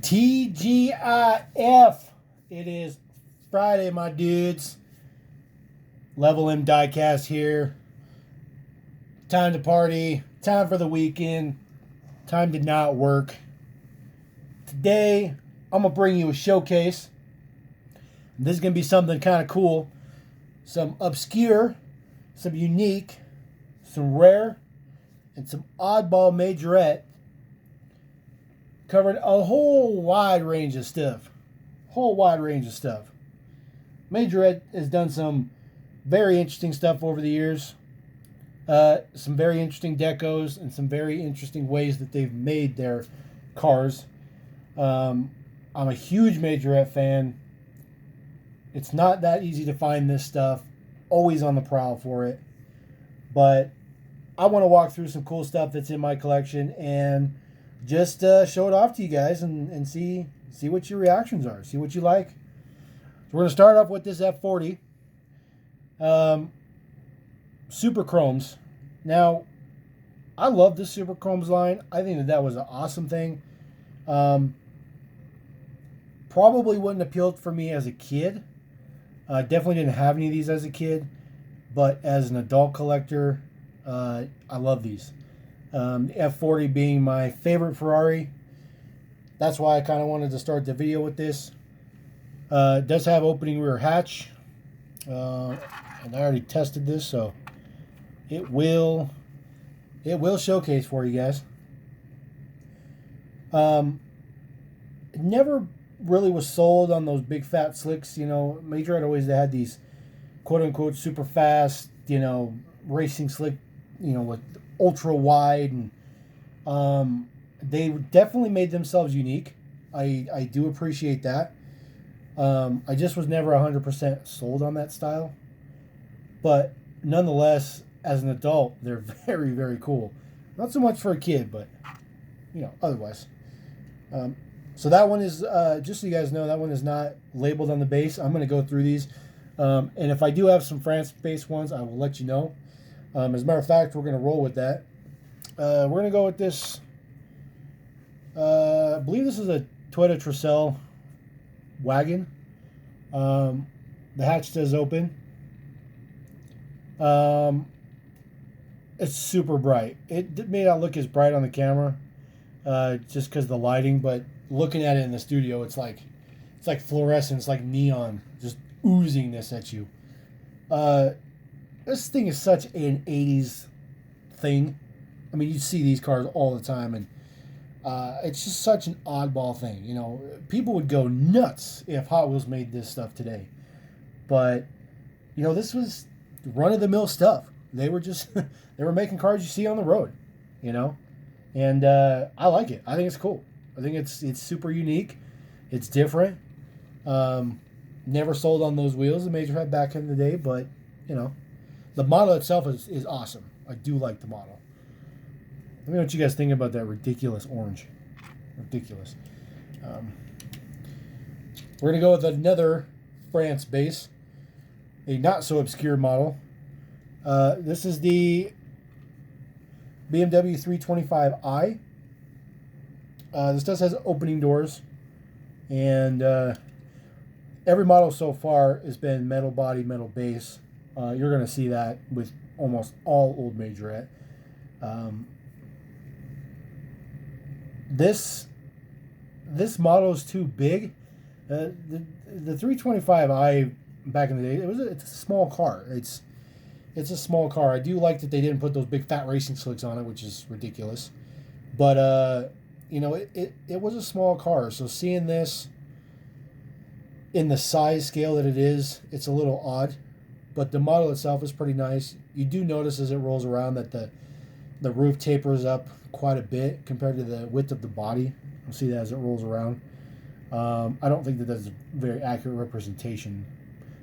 TGIF. It is Friday, my dudes. Level M Diecast here. Time to party. Time for the weekend. Time to not work. Today, I'm going to bring you a showcase. This is going to be something kind of cool. Some obscure, some unique, some rare, and some oddball majorette. Covering a whole wide range of stuff. Majorette has done some very interesting stuff over the years. Some very interesting decos and some very interesting ways that they've made their cars. I'm a huge Majorette fan. It's not that easy to find this stuff. Always on the prowl for it. But I want to walk through some cool stuff that's in my collection and just show it off to you guys and see what your reactions are. See what you like. So we're going to start off with this F40. Super Chromes. Now, I love this Super Chromes line. I think that was an awesome thing. Probably wouldn't appeal for me as a kid. Definitely didn't have any of these as a kid. But as an adult collector, I love these. The F40 being my favorite Ferrari. That's why I kind of wanted to start the video with this. It does have opening rear hatch. And I already tested this, so it will showcase for you guys. Never really was sold on those big fat slicks. You know, Majorette always had these quote unquote super fast, racing slick, with ultra wide, and they definitely made themselves unique. I do appreciate that. I just was never 100% sold on that style, but nonetheless, as an adult, they're very, very cool. Not so much for a kid, but otherwise. So that one is just so you guys know, that one is not labeled on the base. I'm going to go through these, and if I do have some France-based ones, I will let you know. As a matter of fact, we're going to roll with that. We're going to go with this. I believe this is a Toyota Tercel wagon. The hatch does open. It's super bright. It may not look as bright on the camera, just because of the lighting, but looking at it in the studio, it's like fluorescence, like neon, just oozing this at you. This thing is such an 80s thing. I mean, you see these cars all the time, and it's just such an oddball thing. People would go nuts if Hot Wheels made this stuff today. But, this was run-of-the-mill stuff. They were just, they were making cars you see on the road, And I like it. I think it's cool. I think it's super unique. It's different. Never sold on those wheels the Majorette back in the day, but, the model itself is awesome. I do like the model. Let me know what you guys think about that ridiculous orange. Ridiculous. We're going to go with another France base. A not-so-obscure model. This is the BMW 325i. This does has opening doors. And every model so far has been metal body, metal base. You're going to see that with almost all old Majorette. This model is too big. The 325i back in the day, it's a small car. It's a small car. I do like that they didn't put those big fat racing slicks on it, which is ridiculous. But it was a small car. So seeing this in the size scale that it is, it's a little odd. But the model itself is pretty nice. You do notice as it rolls around that the roof tapers up quite a bit compared to the width of the body. You'll see that as it rolls around. I don't think that's a very accurate representation.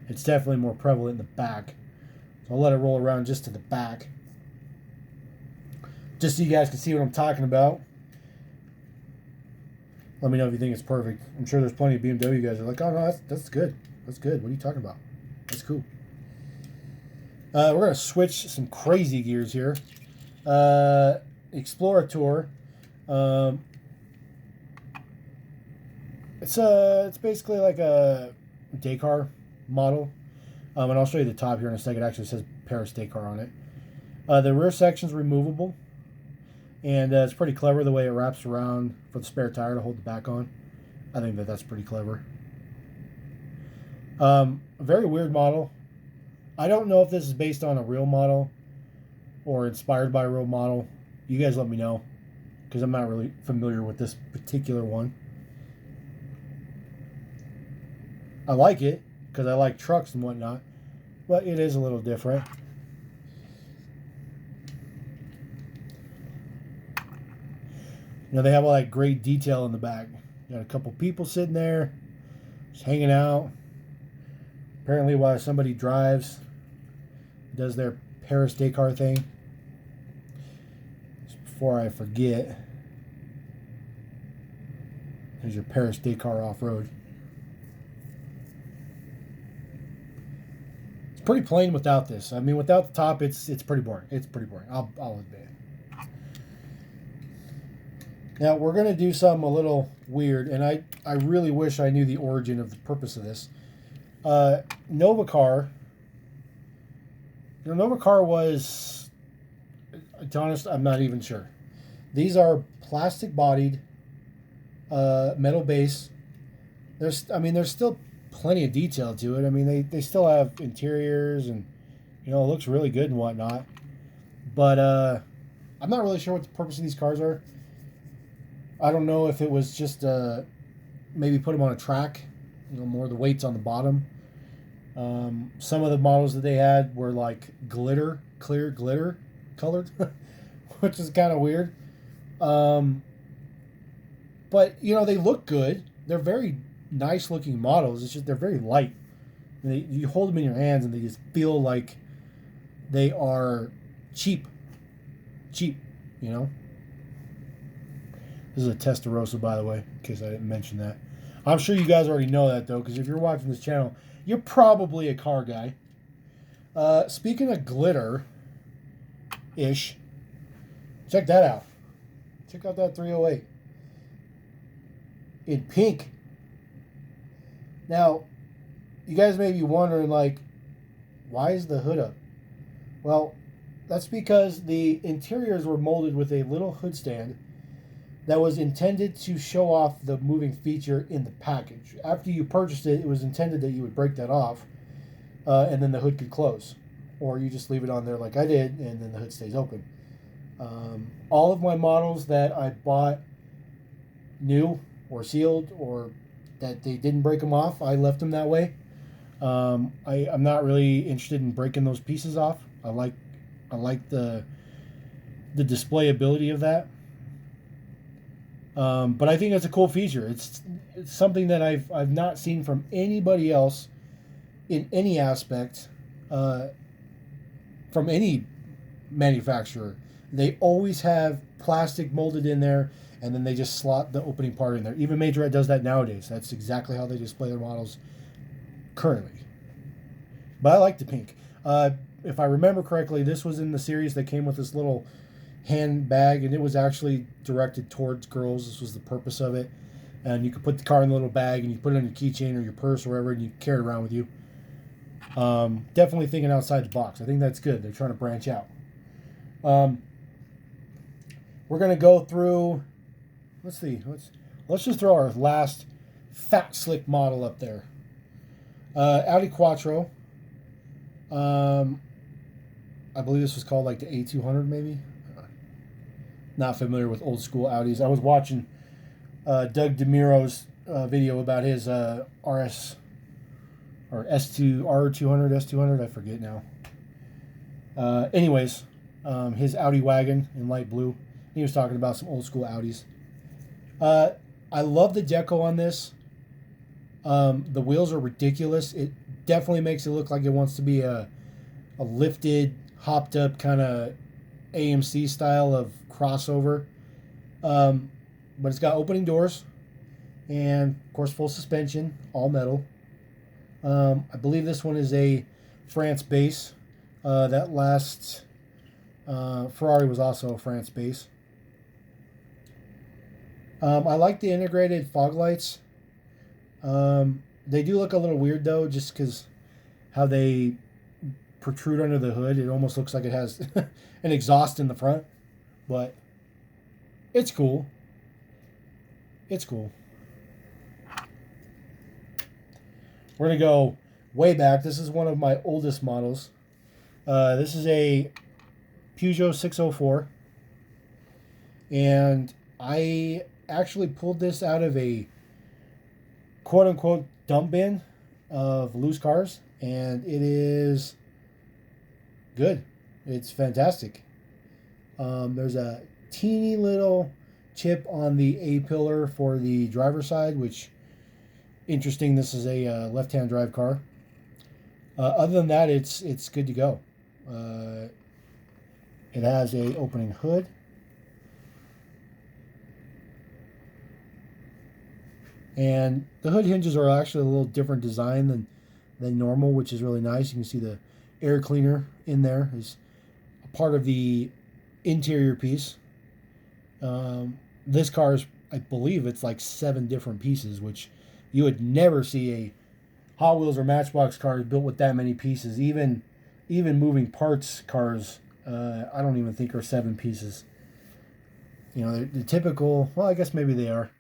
It's definitely more prevalent in the back. So I'll let it roll around just to the back. Just so you guys can see what I'm talking about. Let me know if you think it's perfect. I'm sure there's plenty of BMW guys that are like, oh no, that's good. That's good. What are you talking about? That's cool. We're going to switch some crazy gears here. Explorator. It's basically like a Dakar model. And I'll show you the top here in a second. It actually says Paris Dakar on it. The rear section's removable, and it's pretty clever the way it wraps around for the spare tire to hold the back on. I think that's pretty clever. A very weird model. I don't know if this is based on a real model or inspired by a real model. You guys let me know, because I'm not really familiar with this particular one. I like it because I like trucks and whatnot, but it is a little different. You know, they have all that great detail in the back. Got a couple people sitting there, just hanging out. Apparently while somebody drives, does their Paris Dakar thing. Just before I forget, there's your Paris Dakar off-road. It's pretty plain without this. I mean, without the top, it's pretty boring. It's pretty boring. I'll admit it. Now, we're going to do something a little weird, and I really wish I knew the origin of the purpose of this. Novacar. You know, Novacar was, to be honest, I'm not even sure. These are plastic-bodied, metal base. There's still plenty of detail to it. I mean, they still have interiors, and, you know, it looks really good and whatnot. But I'm not really sure what the purpose of these cars are. I don't know if it was just maybe put them on a track, you know, more the weight's on the bottom. Some of the models that they had were like clear glitter colored, which is kind of weird. But, you know, they look good. They're very nice looking models. It's just they're very light. You hold them in your hands and they just feel like they are cheap, you know. This is a Testarossa, by the way, in case I didn't mention that. I'm sure you guys already know that, though, because if you're watching this channel, you're probably a car guy. Speaking of glitter-ish, check that out. Check out that 308. In pink. Now, you guys may be wondering, like, why is the hood up? Well, that's because the interiors were molded with a little hood stand that was intended to show off the moving feature in the package. After you purchased it, it was intended that you would break that off, and then the hood could close. Or you just leave it on there like I did, and then the hood stays open. All of my models that I bought new or sealed, or that they didn't break them off, I left them that way. I'm not really interested in breaking those pieces off. I like the displayability of that. But I think that's a cool feature. It's something that I've not seen from anybody else in any aspect, from any manufacturer. They always have plastic molded in there, and then they just slot the opening part in there. Even Majorette does that nowadays. That's exactly how they display their models currently. But I like the pink. If I remember correctly, this was in the series that came with this little handbag, and it was actually directed towards girls. This was the purpose of it. And you could put the car in a little bag, and you put it on your keychain or your purse or wherever, and you carry it around with you. Definitely thinking outside the box. I think that's good. They're trying to branch out. We're going to go through, let's see, let's just throw our last fat slick model up there. Audi Quattro. I believe this was called like the A200 maybe. Not familiar with old school Audis. I was watching Doug DeMiro's video about his RS or S2 R200 S200. I forget now. Anyways, his Audi wagon in light blue. He was talking about some old school Audis. I love the deco on this. The wheels are ridiculous. It definitely makes it look like it wants to be a lifted, hopped up kind of AMC style of crossover. But it's got opening doors and, of course, full suspension, all metal. I believe this one is a France base. That last Ferrari was also a France base. I like the integrated fog lights. They do look a little weird though, just because how they protrude under the hood. It almost looks like it has an exhaust in the front, but it's cool. It's cool. We're gonna go way back. This is one of my oldest models. This is a Peugeot 604, and I actually pulled this out of a quote unquote dump bin of loose cars, and it is good. It's fantastic. There's a teeny little chip on the A pillar for the driver's side, which interesting. This is a left-hand drive car. Other than that, it's good to go. It has a opening hood. And the hood hinges are actually a little different design than normal, which is really nice. You can see the air cleaner in there is a part of the interior piece. This car is, I believe it's like 7 different pieces, which you would never see a Hot Wheels or Matchbox cars built with that many pieces. Even moving parts cars, I don't even think are 7 pieces. You know, the typical, well, I guess maybe they are.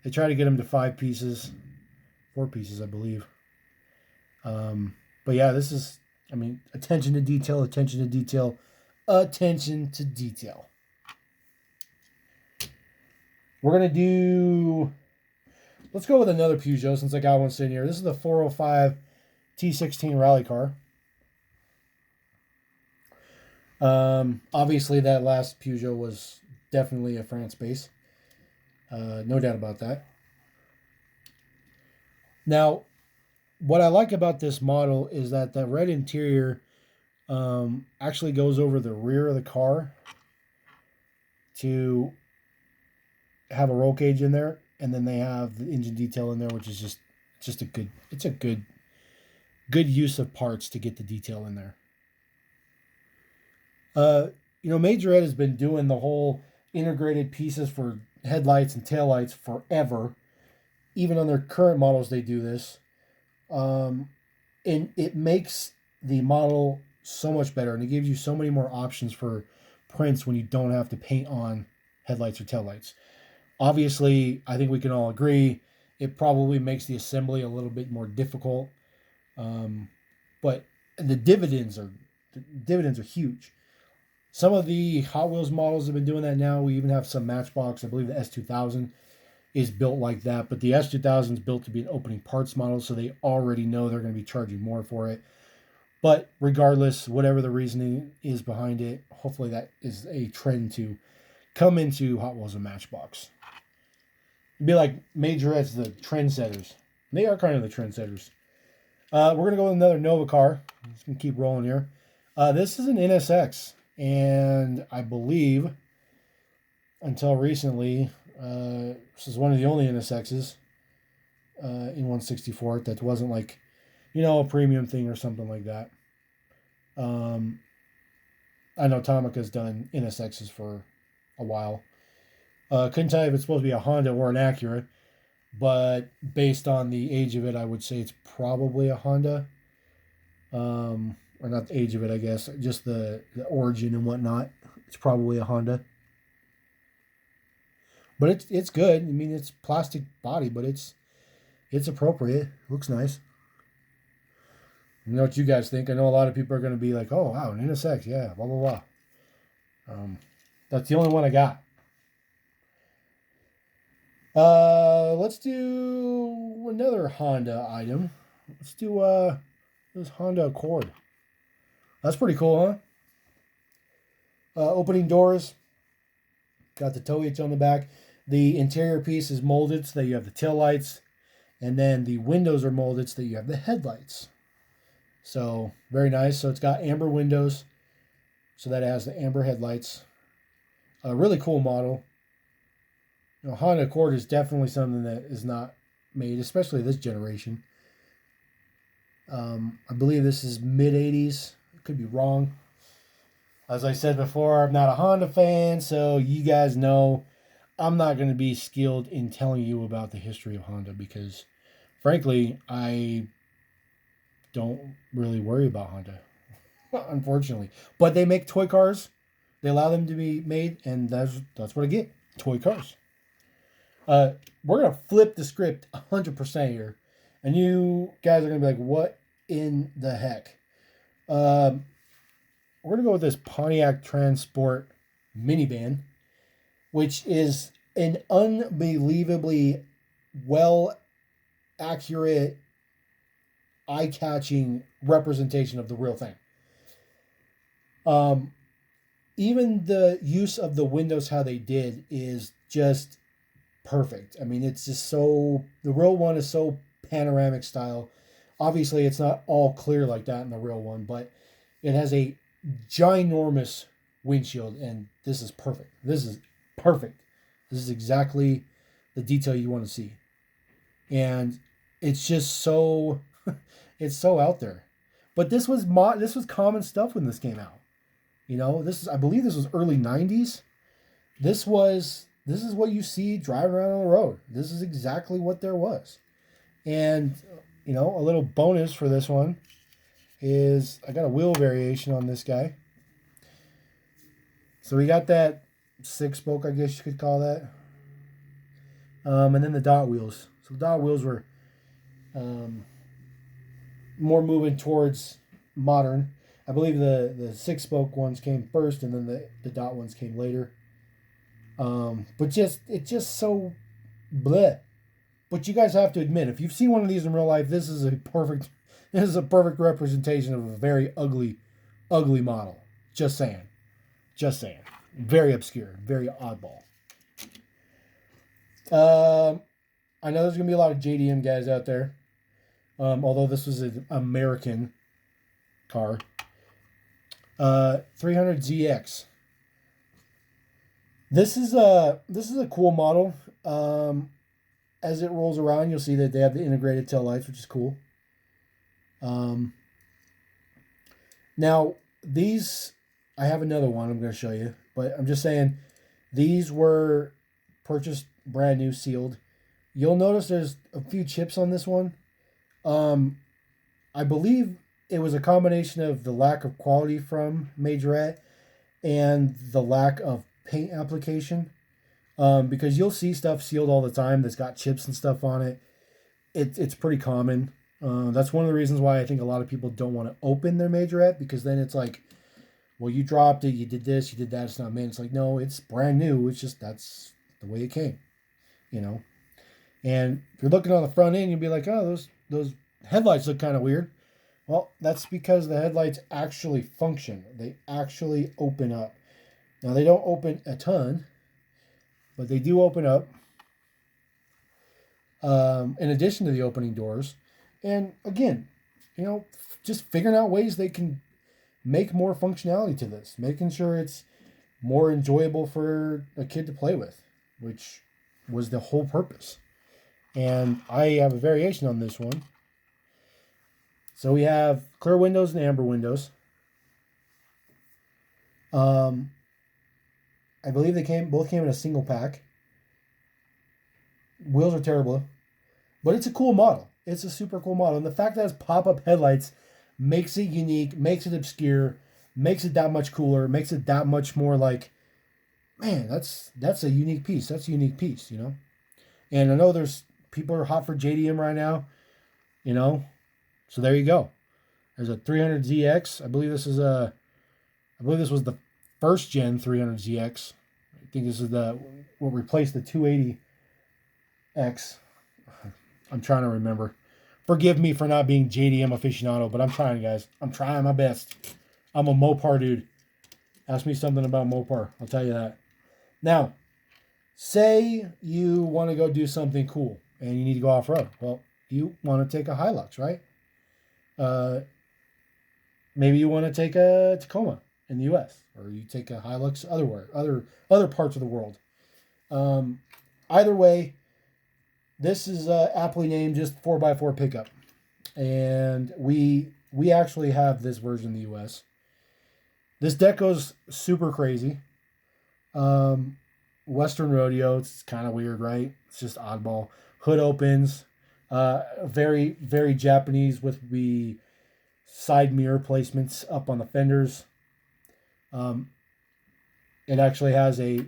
They try to get them to 5 pieces, 4 pieces, I believe. But yeah, this is, I mean, attention to detail, attention to detail, attention to detail. We're going to do, let's go with another Peugeot since I got one sitting here. This is the 405 T16 rally car. Obviously, that last Peugeot was definitely a France base. No doubt about that. Now, what I like about this model is that the red interior actually goes over the rear of the car to have a roll cage in there, and then they have the engine detail in there, which is just a good. It's a good use of parts to get the detail in there. You know, Majorette has been doing the whole integrated pieces for headlights and taillights forever. Even on their current models, they do this. And it makes the model so much better, and it gives you so many more options for prints when you don't have to paint on headlights or taillights. Obviously, I think we can all agree it probably makes the assembly a little bit more difficult. But the dividends are huge. Some of the Hot Wheels models have been doing that now. We even have some Matchbox. I believe the S2000 is built like that, but the S2000 is built to be an opening parts model, so they already know they're going to be charging more for it. But regardless, whatever the reasoning is behind it, hopefully that is a trend to come into Hot Wheels and Matchbox. It'd be like Majorette's the trendsetters. They are kind of the trendsetters. We're going to go with another Nova car. I'm just going to keep rolling here. This is an NSX, and I believe until recently, this is one of the only NSXs in 164 that wasn't like, you know, a premium thing or something like that. I know Tomica's done NSXs for a while. Couldn't tell you if it's supposed to be a Honda or an Acura, but based on the age of it, I would say it's probably a Honda. Or not the age of it, I guess, just the origin and whatnot. It's probably a Honda. But it's good. I mean, it's plastic body, but it's appropriate. Looks nice. I know what you guys think. I know a lot of people are going to be like, "Oh, wow, an NSX, yeah, blah blah blah." That's the only one I got. Let's do another Honda item. Let's do this Honda Accord. That's pretty cool, huh? Opening doors. Got the tow hitch on the back. The interior piece is molded so that you have the tail lights, and then the windows are molded so that you have the headlights. So very nice. So it's got amber windows, so that it has the amber headlights. A really cool model. You know, Honda Accord is definitely something that is not made, especially this generation. I believe this is mid 80s. Could be wrong. As I said before, I'm not a Honda fan, so you guys know I'm not going to be skilled in telling you about the history of Honda because frankly, I don't really worry about Honda, unfortunately. But they make toy cars. They allow them to be made, and that's what I get. Toy cars. We're gonna flip the script 100% here, and you guys are gonna be like, "What in the heck?" We're gonna go with this Pontiac Transport minivan, which is an unbelievably well accurate, eye-catching representation of the real thing. Even the use of the windows, how they did, is just perfect. I mean, it's just so, the real one is so panoramic style. Obviously, it's not all clear like that in the real one, but it has a ginormous windshield, and this is perfect. This is perfect. This is exactly the detail you want to see. And it's just so, it's so out there. But this was common stuff when this came out. You know, I believe this was early 90s. This is what you see driving around on the road. This is exactly what there was. And, you know, a little bonus for this one is I got a wheel variation on this guy. So we got that 6-spoke, I guess you could call that. And then the dot wheels. So the dot wheels were more moving towards modern. I believe the 6-spoke ones came first, and then the dot ones came later. But it's just so bleh. But you guys have to admit, if you've seen one of these in real life, this is a perfect representation of a very ugly model. Just saying. Very obscure, very oddball. I know there's gonna be a lot of JDM guys out there. Although this was an American car. 300ZX. This is a cool model. As it rolls around, you'll see that they have the integrated tail lights, which is cool. Now these, I have another one I'm going to show you, but I'm just saying these were purchased brand new, sealed. You'll notice there's a few chips on this one. I believe it was a combination of the lack of quality from Majorette and the lack of paint application. Because you'll see stuff sealed all the time that's got chips and stuff on it. It's pretty common. That's one of the reasons why I think a lot of people don't want to open their Majorette, because then it's like, well, you dropped it, you did this, you did that, it's not made. It's like, no, it's brand new. It's just, that's the way it came, you know. And if you're looking on the front end, you'll be like, oh, those headlights look kind of weird. Well, that's because the headlights actually function. They actually open up. Now, they don't open a ton, but they do open up, in addition to the opening doors. And again, you know, just figuring out ways they can make more functionality to this, making sure it's more enjoyable for a kid to play with, which was the whole purpose. And I have a variation on this one. So we have clear windows and amber windows. I believe they both came in a single pack. Wheels are terrible, but it's a cool model. It's a super cool model. And the fact that it's pop-up headlights makes it unique, makes it obscure, makes it that much cooler, makes it that much more like, man, that's a unique piece. That's a unique piece, you know? And I know people are hot for JDM right now, you know? So there you go. There's a 300ZX. I believe this was the first gen 300ZX. I think this is what replaced the 280X. I'm trying to remember. Forgive me for not being JDM aficionado, but I'm trying, guys. I'm trying my best. I'm a Mopar dude. Ask me something about Mopar. I'll tell you that. Now, say you want to go do something cool and you need to go off-road. Well, you want to take a Hilux, right? Maybe you want to take a Tacoma in the U.S., or you take a Hilux other parts of the world. Either way, this is aptly named just 4x4 pickup, and we actually have this version in the U.S. This deco's super crazy. Western rodeo. It's kind of weird, right? It's just oddball. Hood opens. Very, very Japanese with the side mirror placements up on the fenders. It actually has a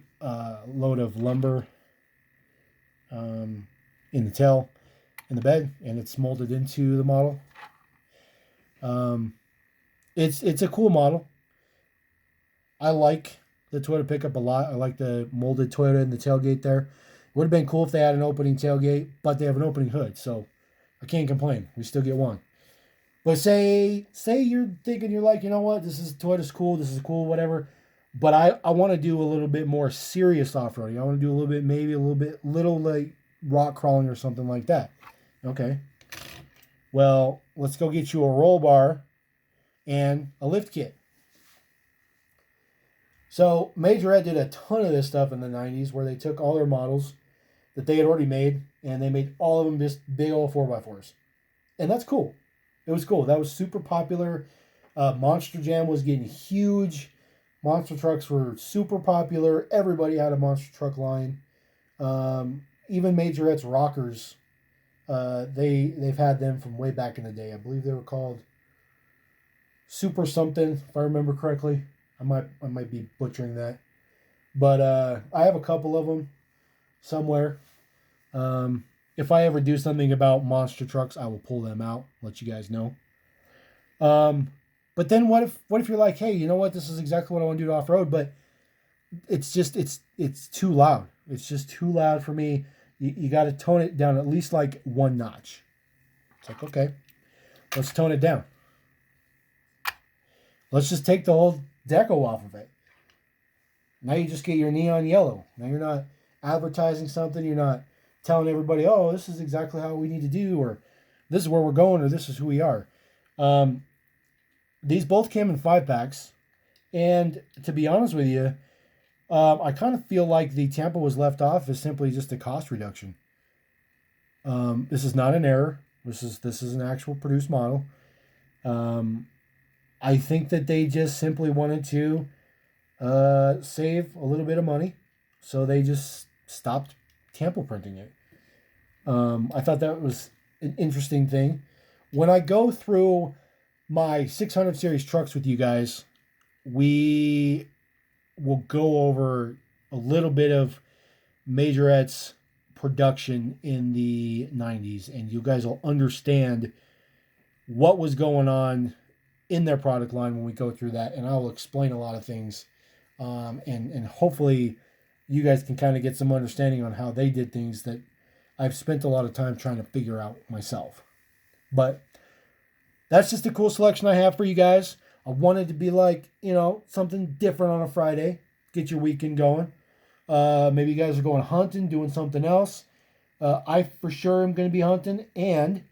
load of lumber in the tail in the bed, and it's molded into the model. It's a cool model. I like the Toyota pickup a lot. I like the molded Toyota in the tailgate there. Would have been cool if they had an opening tailgate, but they have an opening hood, so I can't complain. We still get one. But say you're thinking, you're like, you know what, Toyota's cool, this is cool, whatever. But I want to do a little bit more serious off-roading. I want to do little like rock crawling or something like that. Okay. Well, let's go get you a roll bar and a lift kit. So Majorette did a ton of this stuff in the 90s where they took all their models that they had already made and they made all of them just big old 4x4s. And that's cool. It was cool. That was super popular. Monster Jam was getting huge. Monster trucks were super popular. Everybody had a monster truck line. Even Majorette's rockers, they've had them from way back in the day. I believe they were called Super something, if I remember correctly. I might be butchering that, but I have a couple of them somewhere. If I ever do something about monster trucks, I will pull them out, let you guys know. But then what if you're like, hey, you know what? This is exactly what I want to do off road, but it's too loud. It's just too loud for me. You got to tone it down at least like one notch. It's like, okay, let's tone it down. Let's just take the whole deco off of it. Now you just get your neon yellow. Now you're not advertising something. You're not telling everybody, oh, this is exactly how we need to do, or this is where we're going, or this is who we are. These both came in 5-packs. And to be honest with you, I kind of feel like the Tampa was left off as simply just a cost reduction. This is not an error. This is an actual produced model. I think that they just simply wanted to save a little bit of money, so they just stopped Tampa printing it. I thought that was an interesting thing. When I go through my 600 series trucks with you guys, we will go over a little bit of Majorette's production in the 90s, and you guys will understand what was going on in their product line when we go through that, and I will explain a lot of things, and hopefully you guys can kind of get some understanding on how they did things that I've spent a lot of time trying to figure out myself. But that's just a cool selection I have for you guys. I wanted to be like, something different on a Friday, get your weekend going. Maybe you guys are going hunting, doing something else. I for sure am going to be hunting, and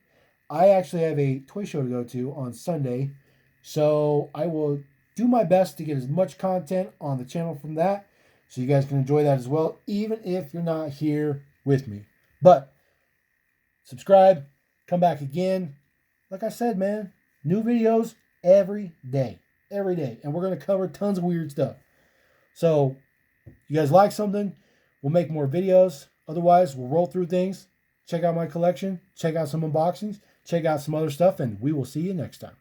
I actually have a toy show to go to on Sunday. So I will do my best to get as much content on the channel from that, so you guys can enjoy that as well, even if you're not here with me. But subscribe, come back again. Like I said, man, new videos every day. And we're going to cover tons of weird stuff. So you guys like something, we'll make more videos. Otherwise, we'll roll through things. Check out my collection. Check out some unboxings. Check out some other stuff. And we will see you next time.